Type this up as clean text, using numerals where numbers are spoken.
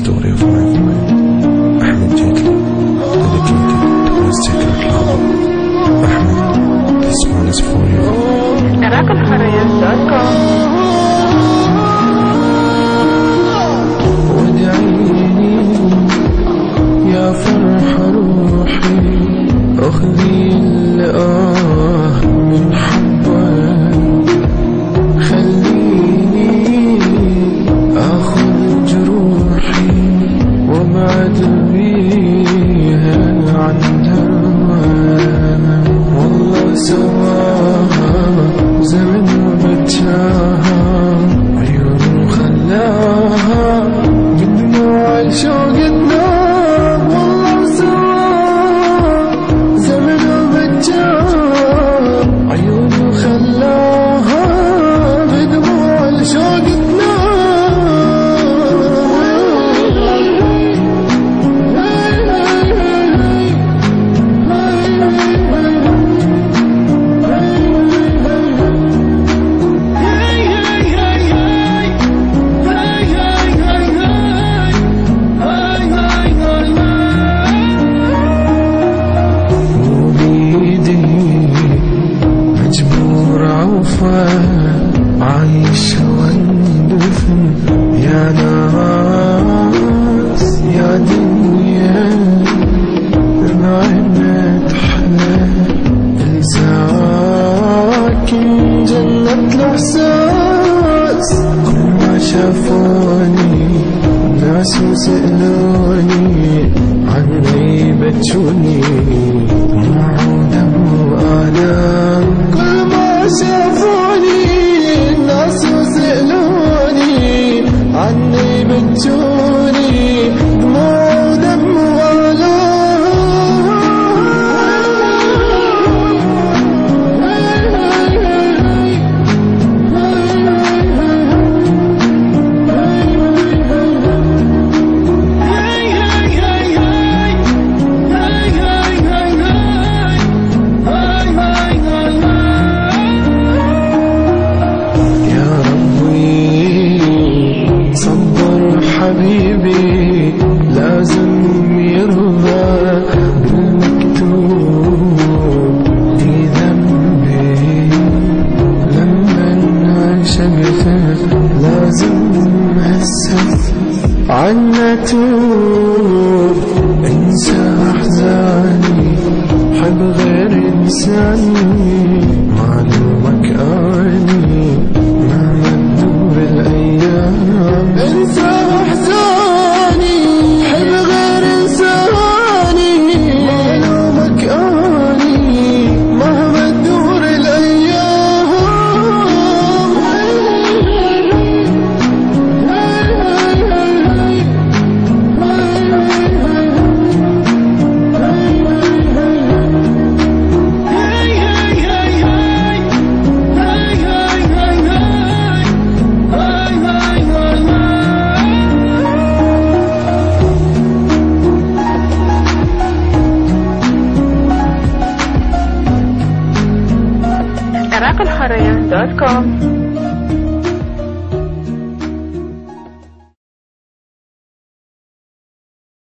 story of my life. Ahmed Jatli, dedicated to his sacred love. Ahmed, this one is for you. arakalharayan.com. ودعيني يا فرح روحي، أخذي الآه من حبك، خليني آخذ جروحي وابعد بيها عن هواك. والله سواها زمن وبتشاها، عيون خلاها بدموع الشوق النار. والله سواها زمن وبتشاها، عيون خلاها بدموع الشوق عايش واندفن يا ناس يا دنيا، بعدت حلا الساكن جنة الإحساس. كل ما شافوني ناس وسألوني عني بتشوني موعودة وآلام. كل ما شافوني الناس وسألوني عني بتشوني دموع ودم حبيبي لازم يرضى بالمكتوب في ذنبي. لما عشقتك لازم هسه عنا توب. انسى احزاني، حب غير انساني، معلومك اني مهما تدور الايام. انسى احزاني، حب غير انساني، معلومك اني مهما تدور الايام. arakalharayan.com.